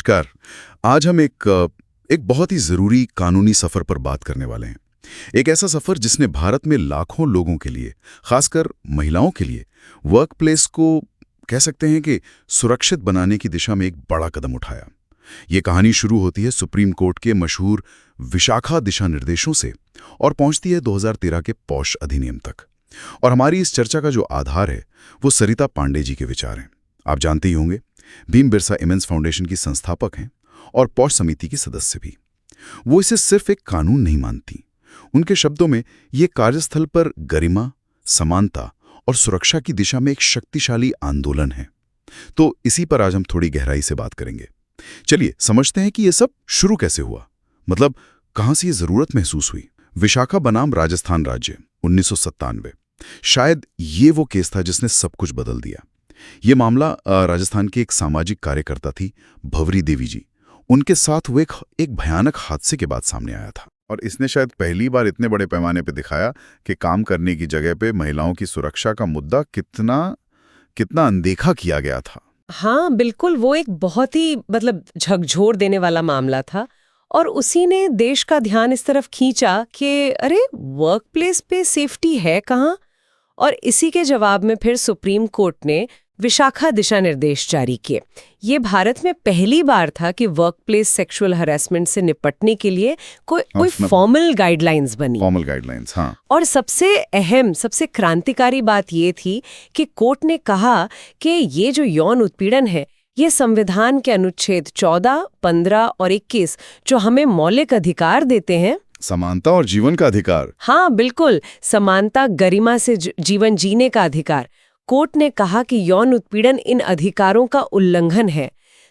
नमस्कार। आज हम एक बहुत ही ज़रूरी कानूनी सफ़र पर बात करने वाले हैं। एक ऐसा सफ़र जिसने भारत में लाखों लोगों के लिए, खासकर महिलाओं के लिए, वर्क प्लेस को कह सकते हैं कि सुरक्षित बनाने की दिशा में एक बड़ा कदम उठाया। ये कहानी शुरू होती है सुप्रीम कोर्ट के मशहूर विशाखा दिशा निर्देशों से और पहुंचती है 2013 के पॉश अधिनियम तक। और हमारी इस चर्चा का जो आधार है वो सरिता पांडे जी के विचार हैं। आप जानते ही होंगे, भीम बिरसा इमेंस फाउंडेशन की संस्थापक हैं और पॉश समिति की सदस्य भी। वो इसे सिर्फ एक कानून नहीं मानती। उनके शब्दों में ये कार्यस्थल पर गरिमा, समानता और सुरक्षा की दिशा में एक शक्तिशाली आंदोलन है। तो इसी पर आज हम थोड़ी गहराई से बात करेंगे। चलिए समझते हैं कि ये सब शुरू कैसे हुआ, मतलब कहां से ये जरूरत महसूस हुई। विशाखा बनाम राजस्थान राज्य 1997, शायद ये वो केस था जिसने सब कुछ बदल दिया। ये मामला राजस्थान की एक सामाजिक कार्यकर्ता थी, भंवरी देवी जी। उनके साथ हुए एक भयानक हादसे के बाद सामने आया था। और इसने शायद पहली बार इतने बड़े पैमाने पर दिखाया कि काम करने की जगह पे महिलाओं की सुरक्षा का मुद्दा कितना अनदेखा किया गया था। हाँ बिल्कुल, वो एक बहुत ही झकझोर देने वाला मामला था और उसी ने देश का ध्यान इस तरफ खींचा कि अरे वर्क प्लेस पे सेफ्टी है कहाँ। और इसी के जवाब में फिर सुप्रीम कोर्ट ने विशाखा दिशा निर्देश जारी किए। ये भारत में पहली बार था कि वर्क प्लेस सेक्सुअल हरासमेंट से निपटने के लिए कोई फॉर्मल गाइडलाइंस बनी। फॉर्मल गाइडलाइंस, हाँ। और सबसे अहम, सबसे क्रांतिकारी बात ये थी कि कोर्ट ने कहा कि ये जो यौन उत्पीड़न है, ये संविधान के अनुच्छेद 14, 15 और 21 जो हमें मौलिक अधिकार देते हैं, समानता और जीवन का अधिकार। हाँ बिल्कुल, समानता, गरिमा से जीवन जीने का अधिकार। कोर्ट ने कहा कि यौन उत्पीड़न इन अधिकारों का उल्लंघन है।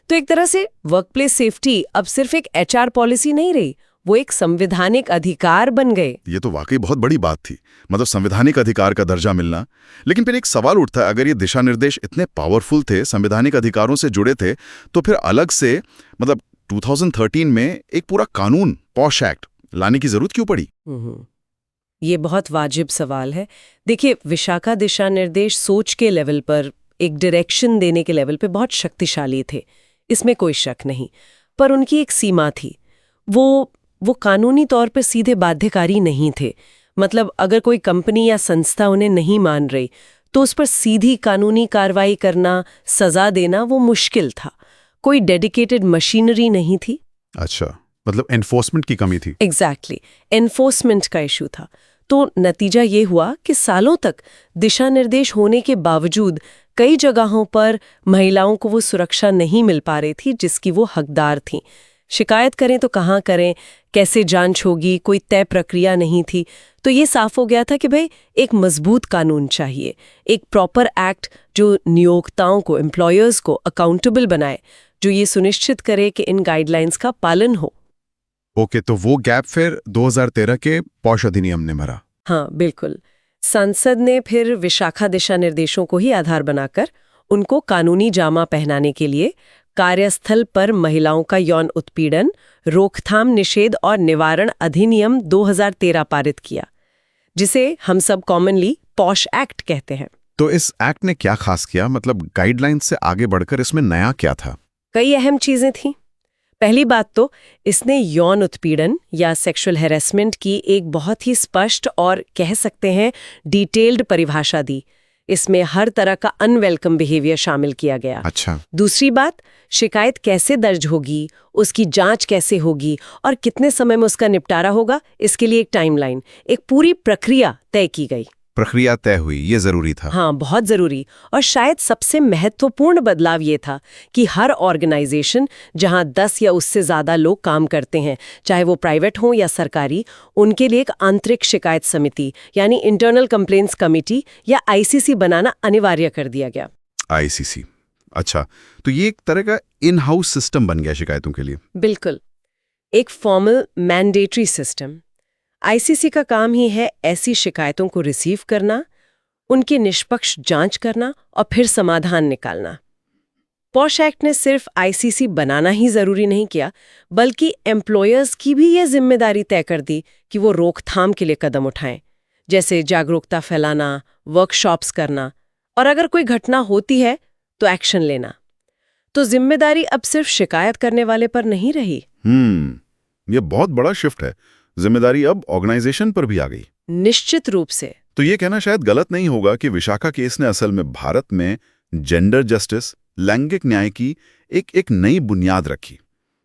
तो एक तरह से वर्कप्लेस सेफ्टी अब सिर्फ एक एचआर पॉलिसी नहीं रही, वो एक संवैधानिक अधिकार बन गए। ये तो वाकई बहुत बड़ी बात थी, मतलब संवैधानिक अधिकार का दर्जा मिलना। लेकिन फिर एक सवाल उठता है, अगर ये दिशा निर्देश इतने पावरफुल थे, संवैधानिक अधिकारों से जुड़े थे, तो फिर अलग से 2013 में एक पूरा कानून, पॉश एक्ट लाने की जरूरत क्यों पड़ी? ये बहुत वाजिब सवाल है। देखिए, विशाखा दिशा निर्देश सोच के लेवल पर, एक डायरेक्शन देने के लेवल पे बहुत शक्तिशाली थे, इसमें कोई शक नहीं। पर उनकी एक सीमा थी। वो कानूनी तौर पर सीधे बाध्यकारी नहीं थे। मतलब अगर कोई कंपनी या संस्था उन्हें नहीं मान रही तो उस पर सीधी कानूनी कार्रवाई करना, सजा देना वो मुश्किल था। कोई डेडिकेटेड मशीनरी नहीं थी। अच्छा, मतलब एनफोर्समेंट की कमी थी। एग्जैक्टली, एनफोर्समेंट का इशू था। तो नतीजा ये हुआ कि सालों तक दिशा निर्देश होने के बावजूद कई जगहों पर महिलाओं को वो सुरक्षा नहीं मिल पा रही थी जिसकी वो हकदार थीं। शिकायत करें तो कहाँ करें, कैसे जांच होगी, कोई तय प्रक्रिया नहीं थी। तो ये साफ हो गया था कि भाई एक मजबूत कानून चाहिए, एक प्रॉपर एक्ट जो नियोक्ताओं को, एम्प्लॉयर्स को अकाउंटेबल बनाए, जो ये सुनिश्चित करे कि इन गाइडलाइंस का पालन हो। ओके, तो वो गैप फिर 2013 के पॉश अधिनियम ने भरा। हाँ बिल्कुल, संसद ने फिर विशाखा दिशा निर्देशों को ही आधार बनाकर उनको कानूनी जामा पहनाने के लिए कार्यस्थल पर महिलाओं का यौन उत्पीड़न रोकथाम, निषेध और निवारण अधिनियम 2013 पारित किया, जिसे हम सब कॉमनली पॉश एक्ट कहते हैं। तो इस एक्ट ने क्या खास किया, मतलब गाइडलाइन से आगे बढ़कर इसमें नया क्या था? कई अहम चीजें थीं। पहली बात तो इसने यौन उत्पीड़न या सेक्सुअल हैरेसमेंट की एक बहुत ही स्पष्ट और कह सकते हैं डिटेल्ड परिभाषा दी। इसमें हर तरह का अनवेलकम बिहेवियर शामिल किया गया। अच्छा। दूसरी बात, शिकायत कैसे दर्ज होगी, उसकी जांच कैसे होगी और कितने समय में उसका निपटारा होगा, इसके लिए एक टाइमलाइन, एक पूरी प्रक्रिया तय की गई। प्रक्रिया तय हुई, ये जरूरी था। हाँ, बहुत जरूरी। और शायद सबसे महत्वपूर्ण बदलाव ये था कि हर ऑर्गेनाइजेशन जहां 10 या उससे ज्यादा लोग काम करते हैं, चाहे वो प्राइवेट हो या सरकारी, उनके लिए एक आंतरिक शिकायत समिति यानी इंटरनल कंप्लेंट्स कमेटी या आईसीसी बनाना अनिवार्य कर दिया गया। आईसीसी, अच्छा, तो ये एक तरह का इन हाउस सिस्टम बन गया शिकायतों के लिए। बिल्कुल, एक फॉर्मल मैंडेटरी सिस्टम। आईसीसी का काम ही है ऐसी शिकायतों को रिसीव करना, उनकी निष्पक्ष जांच करना और फिर समाधान निकालना। पॉश एक्ट ने सिर्फ आईसीसी बनाना ही जरूरी नहीं किया, बल्कि एम्प्लॉयर्स की भी ये जिम्मेदारी तय कर दी कि वो रोकथाम के लिए कदम उठाएं, जैसे जागरूकता फैलाना, वर्कशॉप्स करना और अगर कोई घटना होती है तो एक्शन लेना। तो जिम्मेदारी अब सिर्फ शिकायत करने वाले पर नहीं रही। ये बहुत बड़ा शिफ्ट है। जिम्मेदारी अब ऑर्गेनाइजेशन पर भी आ गई। निश्चित रूप से। तो ये कहना शायद गलत नहीं होगा कि विशाखा केस ने असल में भारत में जेंडर जस्टिस, लैंगिक न्याय की एक नई बुनियाद रखी।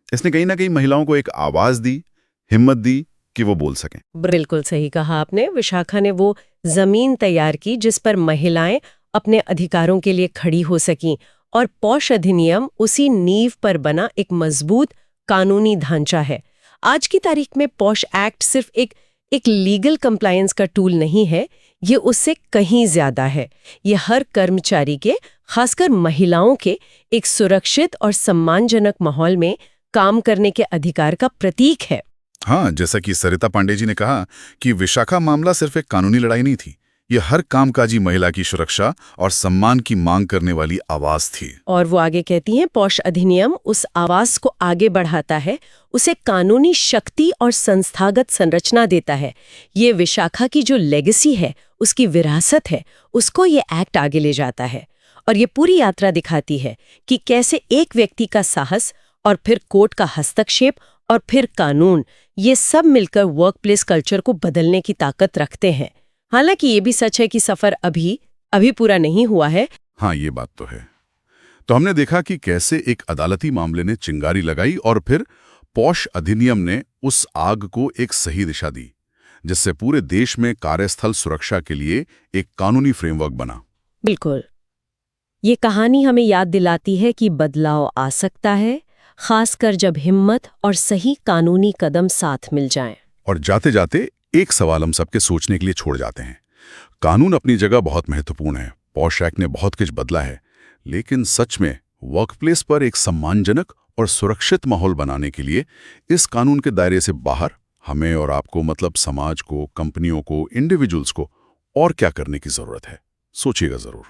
इसने कहीं ना कहीं महिलाओं को एक आवाज दी, हिम्मत दी कि वो बोल सकें। बिल्कुल सही कहा आपने। विशाखा ने वो जमीन तैयार की जिस पर महिलाएं अपने अधिकारों के लिए खड़ी हो सकीं, और पॉश अधिनियम उसी नींव पर बना एक मजबूत कानूनी ढांचा है। आज की तारीख में पॉश एक्ट सिर्फ एक लीगल कंप्लायंस का टूल नहीं है, ये उससे कहीं ज्यादा है। ये हर कर्मचारी के, खासकर महिलाओं के, एक सुरक्षित और सम्मानजनक माहौल में काम करने के अधिकार का प्रतीक है। हाँ, जैसा कि सरिता पांडे जी ने कहा कि विशाखा मामला सिर्फ एक कानूनी लड़ाई नहीं थी, ये हर कामकाजी महिला की सुरक्षा और सम्मान की मांग करने वाली आवाज थी। और वो आगे कहती हैं, पॉश अधिनियम उस आवाज को आगे बढ़ाता है, उसे कानूनी शक्ति और संस्थागत संरचना देता है। ये विशाखा की जो लेगेसी है, उसकी विरासत है, उसको ये एक्ट आगे ले जाता है। और ये पूरी यात्रा दिखाती है कि कैसे एक व्यक्ति का साहस और फिर कोर्ट का हस्तक्षेप और फिर कानून, ये सब मिलकर वर्कप्लेस कल्चर को बदलने की ताकत रखते हैं। हालांकि ये भी सच है कि सफर अभी पूरा नहीं हुआ है। हाँ, ये बात तो है। तो हमने देखा कि कैसे एक अदालती मामले ने चिंगारी लगाई और फिर पॉश अधिनियम ने उस आग को एक सही दिशा दी, जिससे पूरे देश में कार्यस्थल सुरक्षा के लिए एक कानूनी फ्रेमवर्क बना। बिल्कुल। ये कहानी हमें याद दिलाती है कि बदलाव आ सकता है, खासकर जब हिम्मत और सही कानूनी कदम साथ मिल जाएं। और जाते जाते एक सवाल हम सबके सोचने के लिए छोड़ जाते हैं। कानून अपनी जगह बहुत महत्वपूर्ण है, पॉश एक्ट ने बहुत कुछ बदला है, लेकिन सच में वर्कप्लेस पर एक सम्मानजनक और सुरक्षित माहौल बनाने के लिए इस कानून के दायरे से बाहर हमें और आपको, मतलब समाज को, कंपनियों को, इंडिविजुअल्स को और क्या करने की जरूरत है? सोचिएगा जरूर।